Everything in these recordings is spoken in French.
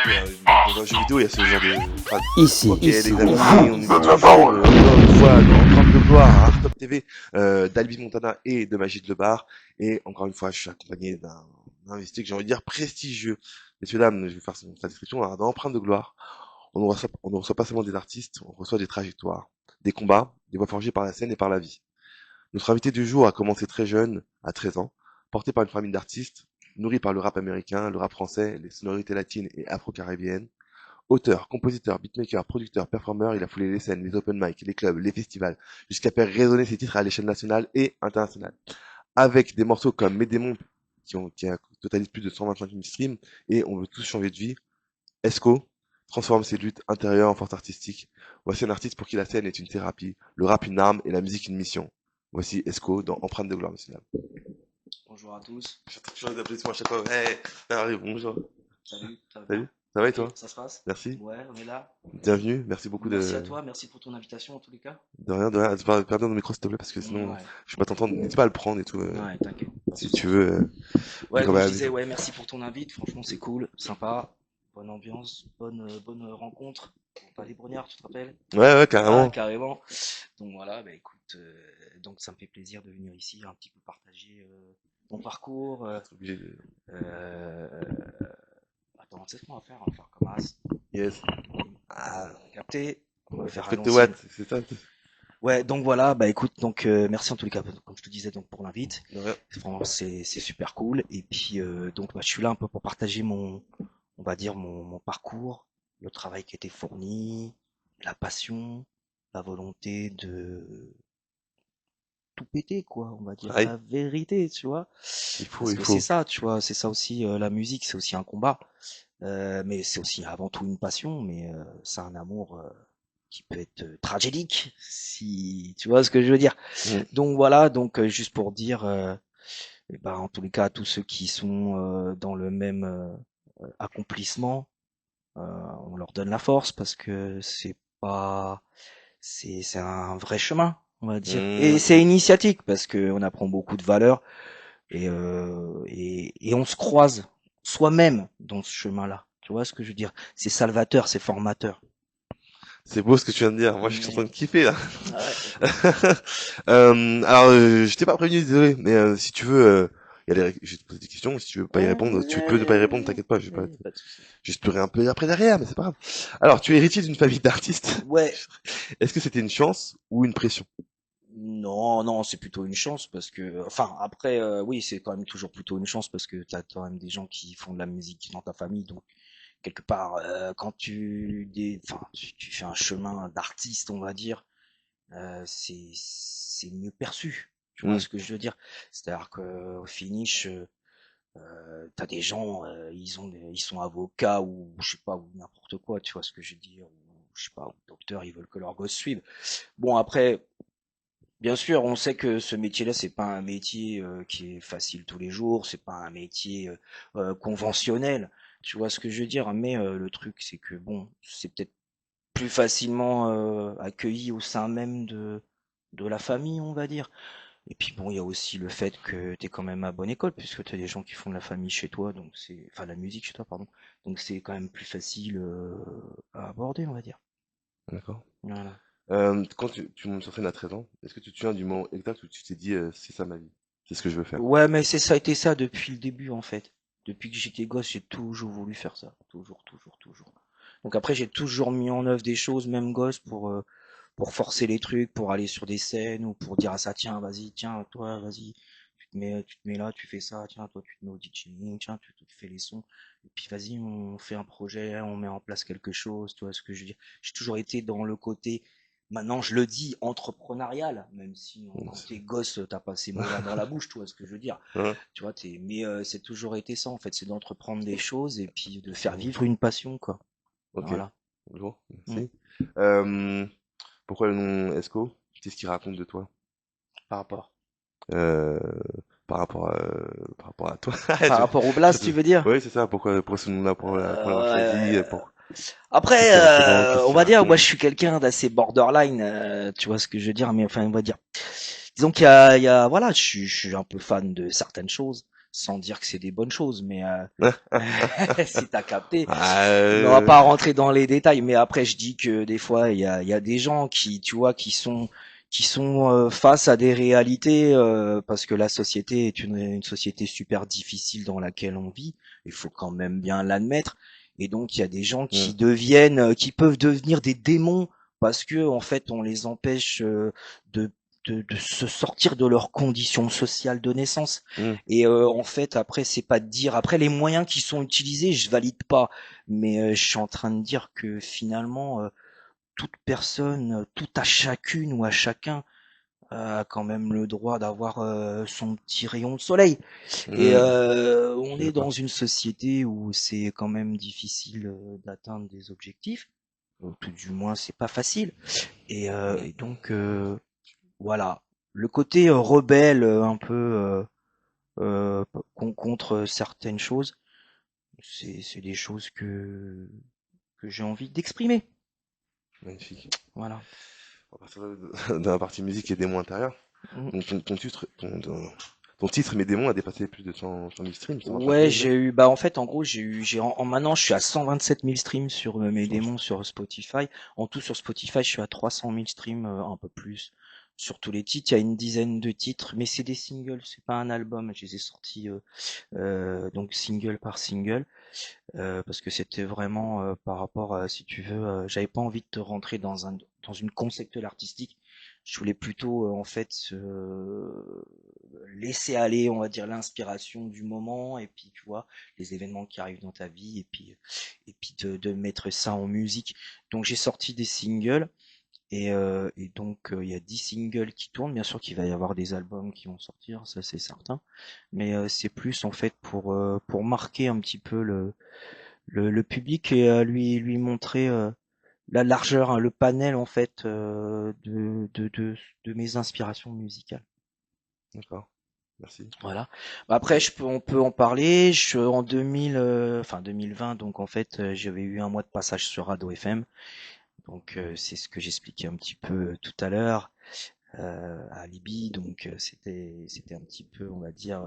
Dans un jeu vidéo, il y a ce genre de phrase. Ici, Ok, ici, les amis, on y va toujours, encore une fois, dans Empreinte de gloire, à Artop TV, d'Albi Montana et de Magid Lebar. Et encore une fois, je suis accompagné d'un invité que j'ai envie de dire prestigieux. Messieurs, dames, je vais faire sa description. Alors, dans Empreinte de gloire, on ne reçoit pas seulement des artistes, on reçoit des trajectoires, des combats, des voix forgées par la scène et par la vie. Notre invité du jour a commencé très jeune, à 13 ans, porté par une famille d'artistes, nourri par le rap américain, le rap français, les sonorités latines et afro-caribéennes. Auteur, compositeur, beatmaker, producteur, performeur, il a foulé les scènes, les open mic, les clubs, les festivals, jusqu'à faire résonner ses titres à l'échelle nationale et internationale. Avec des morceaux comme Mes démons, qui totalisent plus de 125 000 streams, et On veut tous changer de vie, Esco transforme ses luttes intérieures en force artistique. Voici un artiste pour qui la scène est une thérapie, le rap une arme et la musique une mission. Voici Esco dans Empreinte de gloire nationale. Bonjour à tous. J'entends toujours les applaudissements à chaque fois. Hey, arrive, bonjour. Salut, ça va Salut, bien? ça va et Ok, toi? ça se passe? Merci, Ouais, on est là. bienvenue, merci beaucoup Merci à toi, merci pour ton invitation en tous les cas. de rien. Pardon le micro s'il te plaît parce que sinon Ouais, je peux pas t'entendre. N'hésite pas à le prendre et tout, ouais, t'inquiète, pas de si soucis. tu veux. Ouais, Quand comme je même. disais, ouais, merci pour ton invite. Franchement, c'est cool, sympa, bonne ambiance, bonne rencontre. Palais Brognard, tu te rappelles? Ouais, Ah, carrément. carrément. Donc voilà, bah écoute, donc ça me fait plaisir de venir ici, un petit peu partager mon parcours. T'es obligé de- Euh, Attends, tu sais ce qu'on va faire? On va faire comme As. Yes. Ah, Capté? On va faire à respecte Watt, l'ancienne. c'est ça? Ouais, donc voilà, bah écoute, donc merci en tous les cas, comme je te disais, donc pour l'invite. De rien. Vraiment, c'est super cool. Et puis donc bah, je suis là un peu pour partager on va dire mon parcours, le travail qui a été fourni, la passion, la volonté de tout péter, quoi, on va dire Aïe, la vérité, tu vois. il faut, Parce il que c'est faut. ça, tu vois, c'est ça aussi la musique, c'est aussi un combat, mais c'est aussi avant tout une passion, mais c'est un amour qui peut être tragédique, si tu vois ce que je veux dire. Mm. Donc voilà, donc juste pour dire, eh ben, en tous les cas, à tous ceux qui sont dans le même accomplissement, on leur donne la force parce que c'est un vrai chemin, on va dire, et Mm. c'est initiatique parce que on apprend beaucoup de valeurs et on se croise soi-même dans ce chemin-là. Tu vois ce que je veux dire? C'est salvateur, c'est formateur. C'est beau ce que tu viens de dire. Moi, je suis en Mm. train de kiffer là. Ouais. Alors, je t'ai pas prévenu, désolé, mais si tu veux, je vais te poser des questions. Si tu veux pas y répondre, tu peux ne pas y répondre, t'inquiète pas. Je vais pas Pas de souci. juste pleurer un peu après derrière, mais c'est pas grave. Alors, tu es héritier d'une famille d'artistes. Ouais. Est-ce que c'était une chance ou une pression? Non, non, c'est plutôt une chance parce que, enfin, après, oui, c'est quand même toujours plutôt une chance parce que t'as quand même des gens qui font de la musique dans ta famille, donc quelque part, quand enfin, tu fais un chemin d'artiste, on va dire, c'est mieux perçu. Tu vois Hmm. ce que je veux dire? C'est-à-dire que au finish, t'as des gens, ils sont avocats ou je sais pas ou n'importe quoi, tu vois ce que je veux dire? Ou je sais pas, ou docteurs, ils veulent que leur gosse suive. Bon après. Bien sûr, on sait que ce métier-là, c'est pas un métier qui est facile tous les jours, c'est pas un métier conventionnel. Tu vois ce que je veux dire? Mais le truc, c'est que bon, c'est peut-être plus facilement accueilli au sein même de la famille, on va dire. Et puis bon, il y a aussi le fait que tu es quand même à bonne école, puisque tu as des gens qui font de la famille chez toi, donc c'est, enfin, la musique chez toi, pardon. Donc c'est quand même plus facile à aborder, on va dire. D'accord. Voilà. Quand tu montes sur scène à 13 ans, est-ce que tu te souviens du moment exact où tu t'es dit, c'est ça ma vie, c'est ce que je veux faire? Ouais, mais ça a été ça depuis le début en fait. Depuis que j'étais gosse, j'ai toujours voulu faire ça, toujours, toujours, toujours. Donc après, j'ai toujours mis en œuvre des choses, même gosse, pour forcer les trucs, pour aller sur des scènes ou pour dire à ça, tiens, vas-y, tiens, toi, vas-y, tu te mets là, tu fais ça, tiens, toi, tu te mets au DJing, tiens, tu te fais les sons, et puis vas-y, on fait un projet, on met en place quelque chose, tu vois ce que je veux dire. J'ai toujours été dans le côté, maintenant je le dis, entrepreneurial, même si Donc, quand t'es gosse, t'as pas ces mots-là dans la bouche, tu vois ce que je veux dire. hein? Tu vois, mais c'est toujours été ça en fait, c'est d'entreprendre des choses et puis de faire vivre une passion, quoi. Ok, Voilà. bonjour, Mm. merci. Euh, Pourquoi le nom Esco? Qu'est-ce qu'il raconte de toi? Par rapport. Euh, par rapport à toi. Par rapport au blast, tu veux dire? Oui, c'est ça. Pourquoi ce nom-là, pourquoi l'avoir choisi? Euh, Qu'est-ce Après, qu'il représente? Qu'est-ce on qu'il va dire, moi je raconte? suis quelqu'un d'assez borderline, tu vois ce que je veux dire, mais enfin on va dire. Disons il y a voilà, je suis un peu fan de certaines choses, sans dire que c'est des bonnes choses, mais si t'as capté. Ah, On va pas rentrer dans les détails, mais après je dis que des fois il y a des gens qui, tu vois, qui sont face à des réalités parce que la société est une société super difficile dans laquelle on vit. Il faut quand même bien l'admettre. Et donc il y a des gens qui hmm, deviennent, qui peuvent devenir des démons parce que en fait on les empêche de de se sortir de leurs conditions sociales de naissance. hmm, Et en fait, après, c'est pas de dire. Après, les moyens qui sont utilisés, je valide pas. Mais je suis en train de dire que finalement, toute personne, tout à chacune ou à chacun a quand même le droit d'avoir son petit rayon de soleil. Et hmm, je on suis est dans d'accord. une société où c'est quand même difficile d'atteindre des objectifs. Tout du moins, c'est pas facile. Hmm, Et donc, voilà. Le côté rebelle, un peu contre certaines choses, c'est des choses que j'ai envie d'exprimer. magnifique. Voilà. On va partir de la partie musique et démons intérieurs. Mm. Donc ton titre Mes démons a dépassé plus de 100 000 streams, 125 Ouais, 000 même. j'ai eu, bah en fait, en gros, maintenant, je suis à 127 000 streams sur mes Sur- démons sur Spotify. En tout, sur Spotify, je suis à 300 000 streams, un peu plus. Sur tous les titres, il y a une dizaine de titres, mais c'est des singles, c'est pas un album. Je les ai sortis donc single par single, parce que c'était vraiment par rapport à, si tu veux, j'avais pas envie de te rentrer dans une conceptuelle artistique. Je voulais plutôt en fait laisser aller, on va dire, l'inspiration du moment et puis tu vois les événements qui arrivent dans ta vie et puis de mettre ça en musique. Donc j'ai sorti des singles et donc il y a 10 singles qui tournent. Bien sûr qu'il va y avoir des albums qui vont sortir, ça c'est certain. Mais c'est plus en fait pour marquer un petit peu le public et lui montrer la largeur, hein, le panel en fait de mes inspirations musicales. D'accord, merci. Voilà. Bah, après, on peut en parler. En 2000, enfin 2020, donc en fait, j'avais eu un mois de passage sur Ado FM. Donc c'est ce que j'expliquais un petit peu tout à l'heure à Libye. Donc c'était un petit peu, on va dire,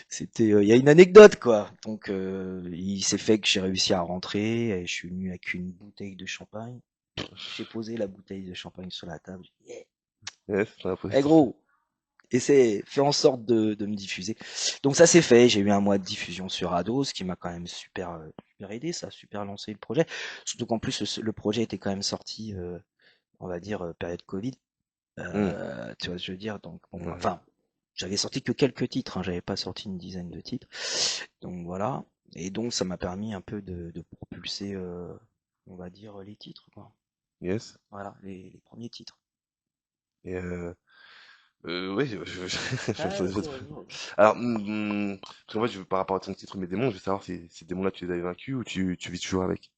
c'était il y a une anecdote quoi. Donc il s'est fait que j'ai réussi à rentrer et je suis venu avec une bouteille de champagne. J'ai posé la bouteille de champagne sur la table. J'ai dit, Yes, t'en as posé eh sur scène. gros, essaie, fais en sorte de me diffuser. Donc ça c'est fait. J'ai eu un mois de diffusion sur Ado, ce qui m'a quand même super aidé, ça a super lancé le projet. Surtout qu'en plus le projet était quand même sorti, on va dire période Covid. Hmm, Tu vois ce que je veux dire. Donc bon, ouais. enfin, j'avais sorti que quelques titres, hein, j'avais pas sorti une dizaine de titres. Donc voilà. Et donc ça m'a permis un peu de propulser, on va dire, les titres, quoi. Yes. Voilà, les premiers titres. Et oui, Ah, vas-y, vas-y, vas-y. alors, parce qu'en fait, par rapport à ton titre Mes démons, je veux savoir si ces démons-là, tu les avais vaincus ou tu vis toujours avec.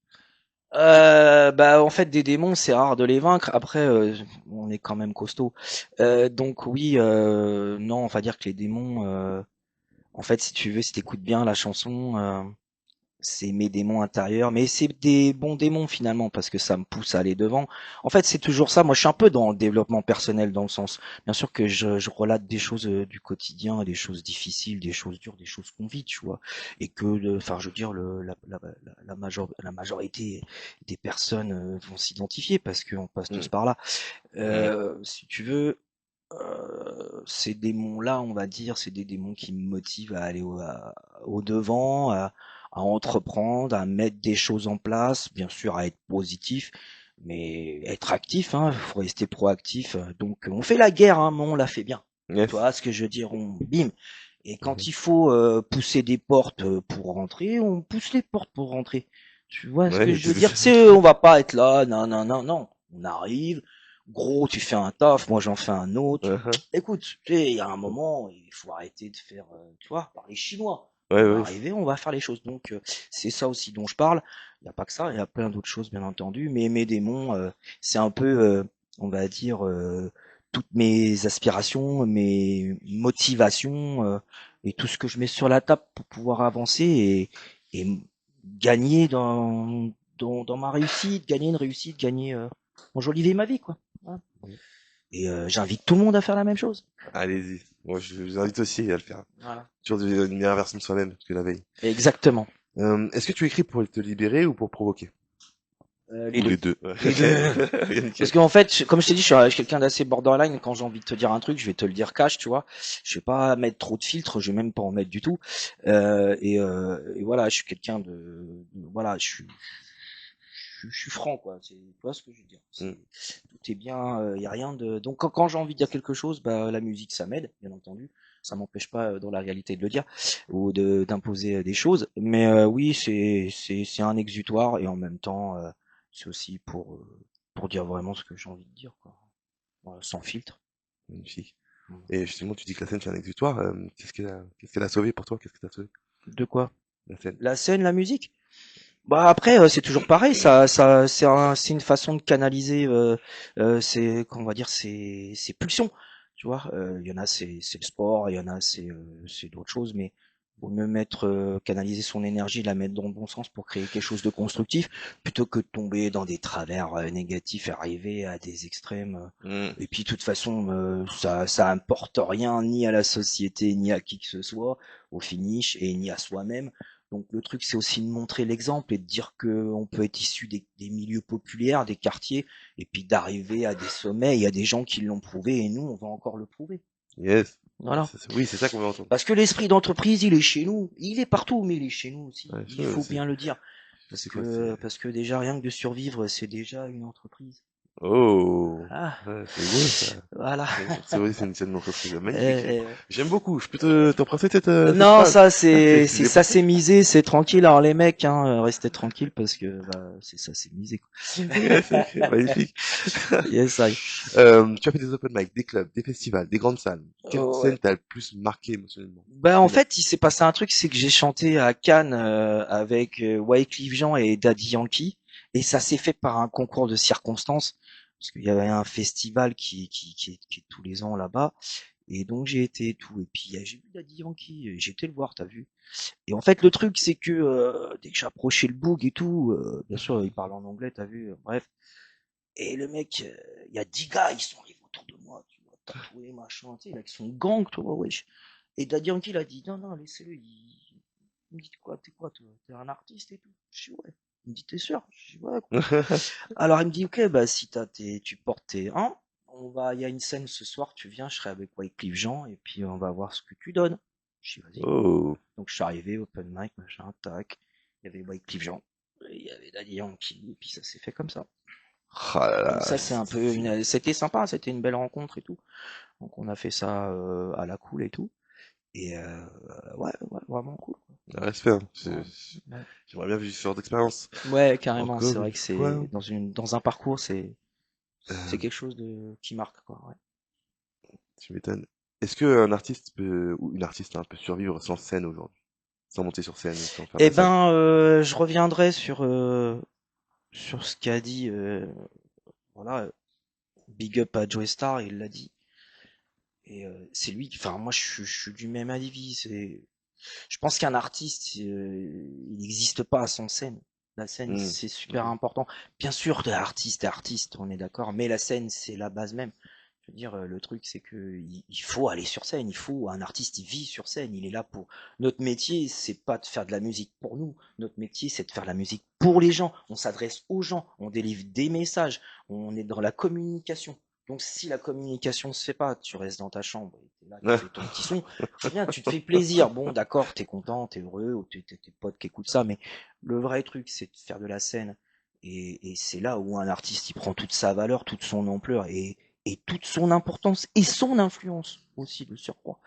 Bah en fait des démons c'est rare de les vaincre. Après on est quand même costaud. Donc oui non on va dire que les démons en fait si tu veux si t'écoutes bien la chanson c'est mes démons intérieurs, mais c'est des bons démons finalement parce que ça me pousse à aller devant. En fait, c'est toujours ça. Moi, je suis un peu dans le développement personnel dans le sens, bien sûr que je relate des choses du quotidien, des choses difficiles, des choses dures, des choses qu'on vit, tu vois, et que, enfin, je veux dire, la majorité des personnes vont s'identifier parce qu'on passe tous Hmm, par là. hmm, Si tu veux. Ces démons-là, on va dire, c'est des démons qui me motivent à aller au devant, à entreprendre, à mettre des choses en place, bien sûr à être positif, mais être actif, hein, faut rester proactif. Donc on fait la guerre, hein, mais on la fait bien. Tu yes. vois ce que je veux dire, on bim. Et quand Mhm. il faut pousser des portes pour rentrer, on pousse les portes pour rentrer. Tu vois ce que Ouais, je veux dire, c'est on va pas être là, non, non, non, non. On arrive, gros, tu fais un taf, moi j'en fais un autre. uh-huh. Écoute, tu sais, il y a un moment, il faut arrêter de faire, tu vois, parler chinois. Ouais, On va ouais. arriver, on va faire les choses. Donc, c'est ça aussi dont je parle. Il n'y a pas que ça, il y a plein d'autres choses, bien entendu. Mais mes démons, c'est un peu, on va dire, toutes mes aspirations, mes motivations et tout ce que je mets sur la table pour pouvoir avancer et gagner dans ma réussite, gagner une réussite, gagner, enjoliver ma vie, quoi. Voilà. Et j'invite tout le monde à faire la même chose. Allez-y. Moi, je vous invite aussi à le faire. Voilà. Toujours une meilleure version de soi-même que la veille. Exactement. Est-ce que tu écris pour te libérer ou pour provoquer? Les Ou deux. les deux? Les deux. Parce Nickel. qu'en fait, comme je t'ai dit, je suis quelqu'un d'assez borderline. Quand j'ai envie de te dire un truc, je vais te le dire cash, tu vois. Je vais pas mettre trop de filtres, je vais même pas en mettre du tout. Et voilà, je suis quelqu'un voilà, je suis franc, quoi. Tu vois ce que je veux dire. Mm. Tout est bien, y a rien de. Donc quand j'ai envie de dire quelque chose, bah la musique ça m'aide, bien entendu. Ça m'empêche pas dans la réalité de le dire ou de d'imposer des choses. Mais oui, c'est un exutoire et en même temps, c'est aussi pour dire vraiment ce que j'ai envie de dire, quoi. Voilà, sans filtre. Magnifique. Mm. Et justement, tu dis que la scène, c'est un exutoire. Qu'est-ce qu'elle a sauvé pour toi? Qu'est-ce que t'as sauvé? De quoi? La scène. La scène, la musique? Bah après c'est toujours pareil, ça c'est une façon de canaliser c'est qu'on va dire c'est pulsions, tu vois. Il y en a c'est le sport, il y en a c'est d'autres choses, mais vaut mieux mettre canaliser son énergie, la mettre dans le bon sens pour créer quelque chose de constructif, plutôt que de tomber dans des travers négatifs et arriver à des extrêmes. Mm. Et puis de toute façon ça importe rien ni à la société ni à qui que ce soit au finish et ni à soi-même. Donc le truc, c'est aussi de montrer l'exemple et de dire qu'on peut être issu des milieux populaires, des quartiers, et puis d'arriver à des sommets. Il y a des gens qui l'ont prouvé et nous, on va encore le prouver. Yes. Voilà. Oui, c'est ça qu'on veut entendre. Parce que l'esprit d'entreprise, il est chez nous. Il est partout, mais il est chez nous aussi. Ouais, Il faut c'est bien le dire. c'est quoi? C'est... Parce que déjà, rien que de survivre, c'est déjà une entreprise. Oh! Ah, Ouais, c'est beau, ça. voilà. C'est vrai, c'est une scène d'entreprise magnifique. Euh, J'aime beaucoup. Je peux t'emprunter cette Non, phrase? ça Ah, c'est ça c'est misé, c'est tranquille. Alors les mecs, hein, restez tranquilles parce que bah, c'est ça, c'est misé, quoi. c'est magnifique. Yes, I. Tu as fait des open mic, des clubs, des festivals, des grandes salles. Quelle Ouais. scène t'a le plus marqué émotionnellement? Bah en Dis-moi. fait, il s'est passé un truc, c'est que j'ai chanté à Cannes avec Wyclef Jean et Daddy Yankee, et ça s'est fait par un concours de circonstances, parce qu'il y avait un festival qui est tous les ans là-bas, et donc j'ai été et tout, et puis j'ai vu Daddy Yankee, j'ai été le voir, t'as vu. Et en fait, le truc, c'est que dès que j'approchais le boug et tout, bien sûr, il parle en anglais, t'as vu, bref. Et le mec, il y a 10 gars, ils sont arrivés autour de moi, tu vois, tatoués, machin, tu sais, avec son gang, tu vois, wesh. Et Daddy Yankee, il a dit, non, non, laissez-le, il me dit, quoi, toi, t'es un artiste et tout. Je dis, ouais. Il me dit, t'es sûr? Je dis, ouais, quoi. Alors, il me dit, ok, bah, si tu portes tes 1, il y a une scène ce soir, tu viens, je serai avec Wyclef Jean, et puis on va voir ce que tu donnes. Je dis, vas-y. Oh. Donc, je suis arrivé, open mic, machin, tac. Il y avait Wyclef Jean, il y avait Daddy Yankee, et puis ça s'est fait comme ça. Ah là Donc là, ça, c'est un peu c'était sympa, c'était une belle rencontre et tout. Donc on a fait ça à la cool et tout. Et ouais, vraiment cool. respect, hein. Ouais, ouais. J'aimerais bien vivre ce genre d'expérience. Ouais, carrément, c'est Encore une vrai que fois. c'est dans un parcours, c'est Euh, quelque chose qui marque, quoi. Ouais. tu m'étonnes. Est-ce que un artiste peut, ou une artiste, hein, peut survivre sans scène aujourd'hui? Sans monter sur scène, sans faire de Eh la salle? ben, je reviendrai sur ce qu'a dit voilà, big up à Joe Star, il l'a dit. Et c'est lui, enfin moi je suis du même avis. Je pense qu'un artiste, il n'existe pas sans scène. La scène, Hmm. c'est super Ok. important. Bien sûr, de artiste est artiste, on est d'accord, mais la scène, c'est la base même. Je veux dire, le truc, c'est que il faut aller sur scène. Un artiste, il vit sur scène. Il est là pour. Notre métier, c'est pas de faire de la musique pour nous. Notre métier, c'est de faire de la musique pour les gens. On s'adresse aux gens. On délivre des messages. On est dans la communication. Donc, si la communication se fait pas, tu restes dans ta chambre. Et t'es là, tu fais ton petit son. Très bien, tu te fais plaisir. Bon, d'accord, t'es content, t'es heureux, ou t'es tes potes qui écoutent ça. Mais le vrai truc, c'est de faire de la scène. Et c'est là où un artiste, il prend toute sa valeur, toute son ampleur. Et toute son importance et son influence aussi de surcroît.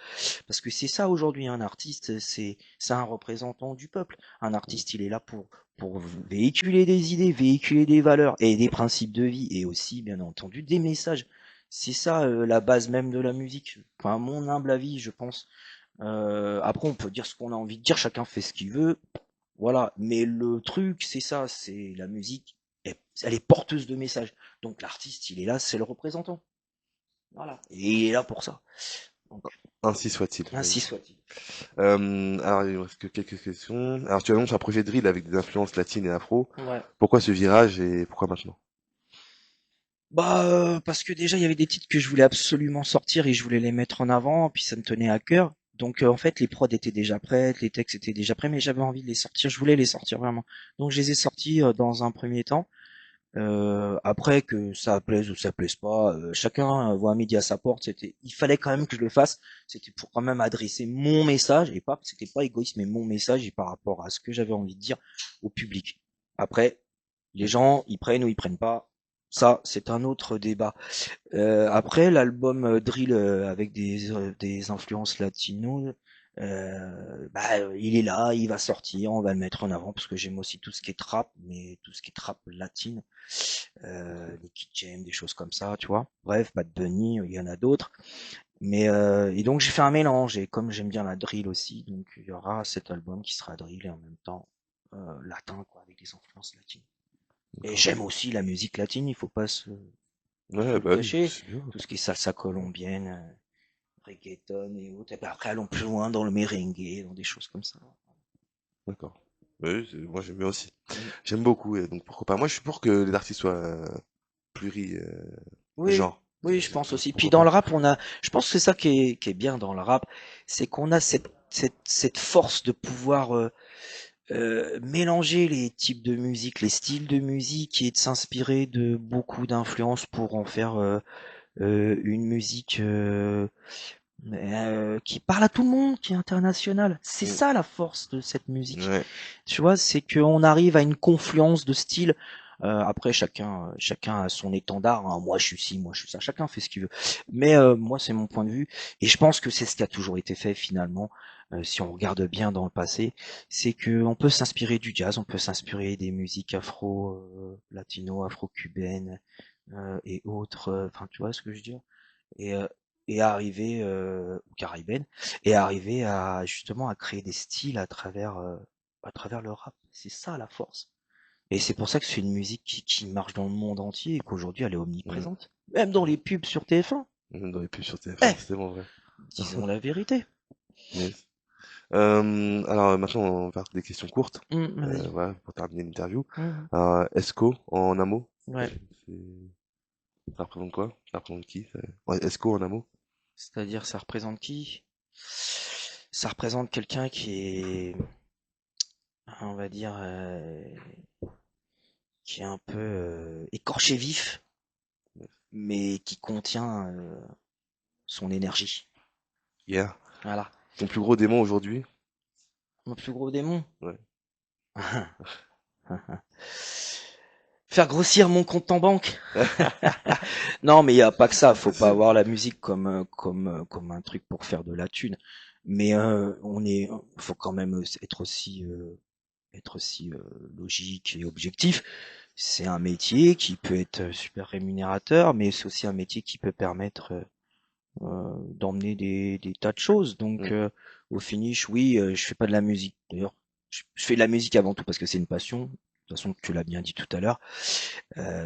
Parce que c'est ça aujourd'hui, un artiste, c'est un représentant du peuple. Un artiste, il est là pour véhiculer des idées, véhiculer des valeurs et des principes de vie et aussi, bien entendu, des messages. C'est ça la base même de la musique. Enfin, à mon humble avis, je pense. Après, on peut dire ce qu'on a envie de dire, chacun fait ce qu'il veut. Voilà. Mais le truc, c'est ça, c'est la musique, elle est porteuse de messages. Donc l'artiste, il est là, c'est le représentant. Voilà. Et il est là pour ça. Donc, Ainsi soit-il. ainsi soit-il. Alors, il me reste que quelques questions. Alors, tu annonces un projet de drill avec des influences latines et afro. Ouais. Pourquoi ce virage et pourquoi maintenant? Parce que déjà il y avait des titres que je voulais absolument sortir et je voulais les mettre en avant, puis ça me tenait à cœur. Donc en fait les prods étaient déjà prêtes, les textes étaient déjà prêts, mais j'avais envie de les sortir, je voulais les sortir vraiment. Donc je les ai sortis dans un premier temps. Après que ça plaise ou ça plaise pas, chacun voit midi à sa porte. Il fallait quand même que je le fasse. C'était pour quand même adresser mon message et pas, c'était pas égoïste, mais mon message et par rapport à ce que j'avais envie de dire au public. Après, les gens, ils prennent ou ils prennent pas. Ça, c'est un autre débat. Après, l'album Drill avec des influences latino, il est là, il va sortir, on va le mettre en avant parce que j'aime aussi tout ce qui est trap, mais tout ce qui est trap latine, Nicky Jam, des choses comme ça, tu vois. Bref, Bad Bunny, il y en a d'autres. Mais et donc j'ai fait un mélange et comme j'aime bien la drill aussi, donc il y aura cet album qui sera drill et en même temps latin quoi, avec des influences latines. Et D'accord. j'aime aussi la musique latine, il faut Ouais, le bah oui, cacher. c'est bien. Tout ce qui est salsa colombienne, reggaeton et autres. Et puis après, allons plus loin dans le merengue, dans des choses comme ça. D'accord. Bah oui, moi j'aime bien aussi. Mm. J'aime beaucoup, et donc pourquoi pas. Moi je suis pour que les artistes soient Oui, genre. oui, je pense aussi. Puis Pourquoi dans pas. le rap, je pense que c'est ça qui est bien dans le rap, c'est qu'on a cette force de pouvoir mélanger les types de musique, les styles de musique et de s'inspirer de beaucoup d'influences pour en faire une musique qui parle à tout le monde, qui est internationale. C'est Mm. ça la force de cette musique. Ouais. Tu vois, c'est qu'on arrive à une confluence de styles. Après, chacun a son étendard, hein. Moi, je suis ci, moi, je suis ça. Chacun fait ce qu'il veut. Mais moi, c'est mon point de vue. Et je pense que c'est ce qui a toujours été fait finalement. Si on regarde bien dans le passé, c'est que on peut s'inspirer du jazz, on peut s'inspirer des musiques latino, afro-cubaines et autres. Enfin, tu vois ce que je veux dire? Et arriver ou caribéenne et arriver à justement à créer des styles à travers le rap. C'est ça la force. Et c'est pour ça que c'est une musique qui marche dans le monde entier et qu'aujourd'hui elle est Mm. omniprésente. Même dans les pubs sur TF1. Même dans les pubs sur TF1, Eh, c'est tellement vrai. disons la vérité. Yes. Alors maintenant, on va faire des questions courtes, Vas-y. voilà, pour terminer l'interview. Mhm. Esco, en un mot, Ouais. ça représente quoi? Ça représente qui? Ouais, Esco, en un mot? C'est-à-dire ça représente qui? Ça représente quelqu'un qui est, on va dire, qui est un peu écorché vif, mais qui contient son énergie. Yeah. Voilà. Ton plus gros démon aujourd'hui? Mon plus gros démon. Ouais. Faire grossir mon compte en banque. Non, mais il y a pas que ça. Faut pas avoir la musique comme un truc pour faire de la thune. Mais faut quand même être aussi logique et objectif. C'est un métier qui peut être super rémunérateur, mais c'est aussi un métier qui peut permettre d'emmener des tas de choses. Donc Mm. au finish, oui, je fais pas de la musique. D'ailleurs, je fais de la musique avant tout parce que c'est une passion. De toute façon, tu l'as bien dit tout à l'heure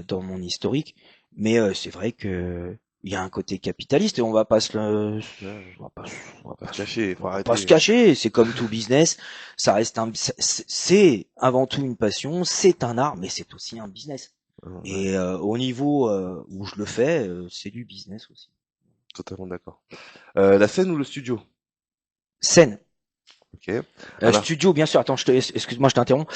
dans mon historique. Mais c'est vrai que il y a un côté capitaliste et Ouais. on va pas, on va Faut pas pas, se cacher, faut on va pas se arrêter. cacher. C'est comme tout business. Ça reste c'est avant tout une passion, c'est un art, mais c'est aussi un business. Ouais, Et au niveau où je le fais, c'est du business aussi. totalement d'accord. La scène ou le studio? Scène. Ok. Un art. Studio, bien sûr. Attends, excuse-moi, je t'interromps.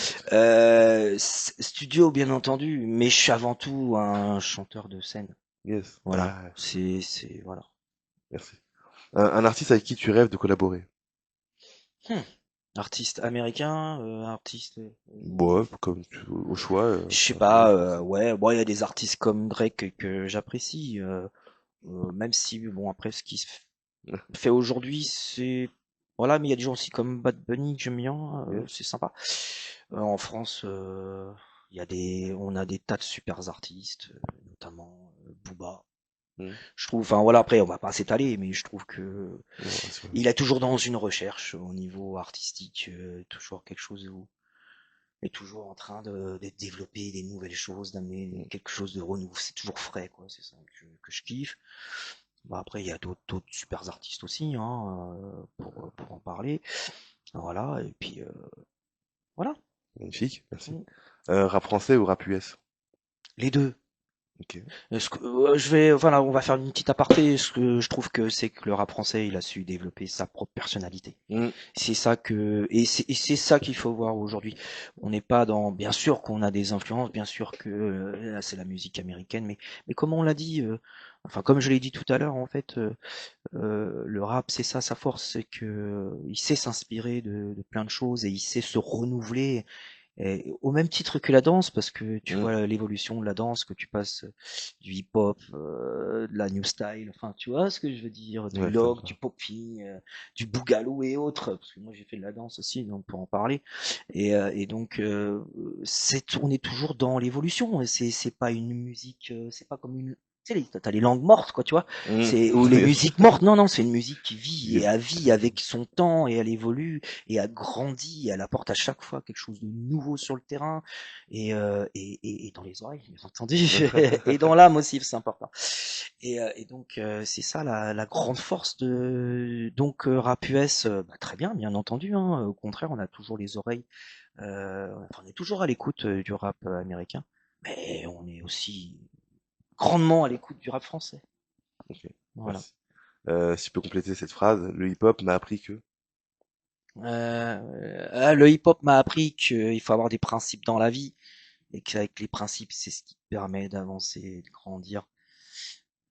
Studio, bien entendu, mais je suis avant tout un chanteur de scène. Yes. Voilà. Ah, Voilà. merci. Un artiste avec qui tu rêves de collaborer? Hmm. Artiste américain, artiste. Bon, au choix, Je sais anglais, pas. français. Ouais, bon, il y a des artistes comme Drake que j'apprécie, même si bon après ce qui se fait aujourd'hui, c'est voilà, mais il y a des gens aussi comme Bad Bunny que j'aime bien, Yes. c'est sympa. En France, on a des tas de super artistes, notamment Booba. Mm. Je trouve, enfin voilà, après on va pas s'étaler, mais je trouve que Ouais, c'est vrai. il est toujours dans une recherche au niveau artistique, toujours quelque chose où il est toujours en train de développer des nouvelles choses, d'amener Mm. quelque chose de renouveau. C'est toujours frais, quoi. C'est ça que je kiffe. Bon, après, il y a d'autres super artistes aussi, hein, pour en parler. Voilà, et puis voilà. Magnifique, merci. Mm. Rap français ou rap US? Les deux. Ok. Voilà, on va faire une petite aparté. Ce que je trouve que c'est que le rap français, il a su développer sa propre personnalité. Mm, C'est ça qu'il faut voir aujourd'hui. On n'est pas dans, bien sûr qu'on a des influences, bien sûr que là, c'est la musique américaine, mais comme on l'a dit, enfin comme je l'ai dit tout à l'heure, en fait, le rap, c'est ça sa force, c'est que il sait s'inspirer de plein de choses et il sait se renouveler. Et au même titre que la danse, parce que tu mm. vois l'évolution de la danse, que tu passes du hip-hop, de la new style, enfin tu vois ce que je veux dire, du Ouais, ça, log, du popping, du boogaloo et autres, parce que moi j'ai fait de la danse aussi, donc pour en parler. Et donc on est toujours dans l'évolution. C'est pas une musique, c'est pas comme une tu sais, t'as les langues mortes, quoi, tu vois. mm. C'est ou les musiques mortes. Non, non, c'est une musique qui vit et Yes. a vie avec son temps et elle évolue et a grandi, elle apporte à chaque fois quelque chose de nouveau sur le terrain et dans les oreilles, bien entendu, et dans l'âme aussi, c'est important. Et donc c'est ça la grande force de donc Rap US, bah, très bien entendu, hein, au contraire, on a toujours les oreilles, enfin, on est toujours à l'écoute du rap américain, mais on est aussi grandement à l'écoute du rap français. Ok, Voilà. merci. Si je peux compléter cette phrase, le hip-hop m'a appris que. Le hip-hop m'a appris qu'il faut avoir des principes dans la vie et qu'avec les principes, c'est ce qui te permet d'avancer et de grandir.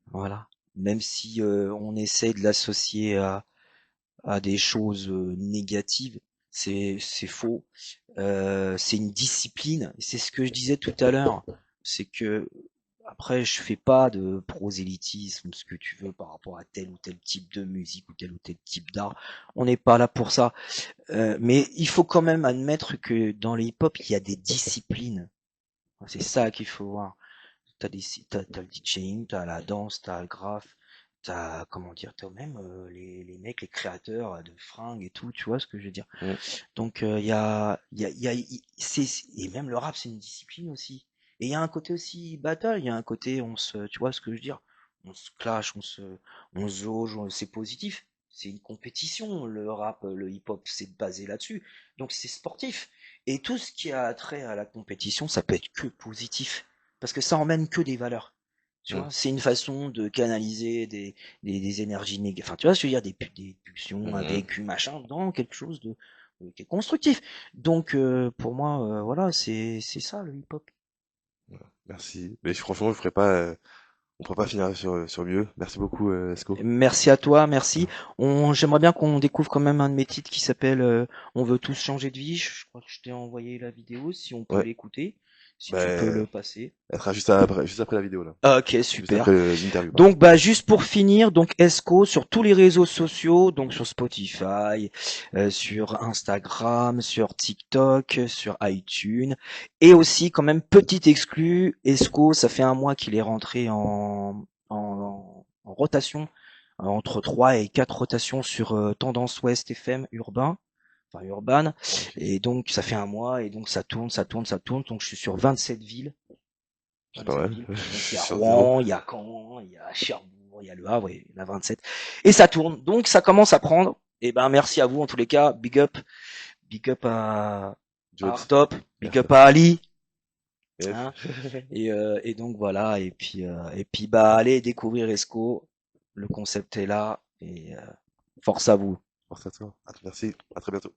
Voilà. Même si on essaie de l'associer à des choses négatives, c'est faux. C'est une discipline. C'est ce que je disais tout à l'heure. C'est que après, je fais pas de prosélytisme, ce que tu veux, par rapport à tel ou tel type de musique ou tel type d'art. On n'est pas là pour ça. Mais il faut quand même admettre que dans le hip-hop, il y a des disciplines. C'est ça qu'il faut voir. T'as le DJing, t'as la danse, t'as le graphe, t'as, comment dire, t'as même les mecs, les créateurs de fringues et tout, tu vois ce que je veux dire. Mm. Donc et même le rap, c'est une discipline aussi. Et il y a un côté aussi battle, il y a un côté, tu vois ce que je veux dire, on se clash, on se jauge, c'est positif. C'est une compétition, le rap, le hip-hop, c'est basé là-dessus. Donc c'est sportif. Et tout ce qui a trait à la compétition, ça peut être que positif. Parce que ça emmène que des valeurs. Tu Mm. vois, c'est une façon de canaliser des énergies négatives. Enfin, tu vois, ce que je veux dire, des pulsions, un Mm. vécu, machin, dans quelque chose de qui est constructif. Donc, pour moi, voilà, c'est ça le hip-hop. Merci. Mais franchement, on pourrait pas finir sur mieux. Merci beaucoup, Esco. Merci à toi, merci. J'aimerais bien qu'on découvre quand même un de mes titres qui s'appelle On veut tous changer de vie. Je crois que je t'ai envoyé la vidéo, si on peut Ouais, l'écouter, si tu peux bah, le passer. elle sera juste après la vidéo, là. Ah, ok, Juste super. après l'interview, pardon. Donc, bah, juste pour finir, donc Esco sur tous les réseaux sociaux, donc sur Spotify, sur Instagram, sur TikTok, sur iTunes, et aussi quand même petit exclu, Esco, ça fait un mois qu'il est rentré en rotation, entre 3 et 4 rotations sur Tendance Ouest FM urbain, enfin urbaine, Magnifique. et donc ça fait un mois, et donc ça tourne, donc je suis sur 27 villes. C'est pas 27 mal. villes. Je Donc il y a suis sur zéro. Rouen, il y a Caen, il y a Cherbourg, il y a Le Havre, et la 27. Et ça tourne. Donc ça commence à prendre. Et ben merci à vous en tous les cas. Big up à Jones. Artop, big Merci. up à Ali. Yes. Hein. Et donc voilà. Et puis bah allez découvrir Esco. Le concept est là. Et force à vous. Force à toi. Merci. À très bientôt.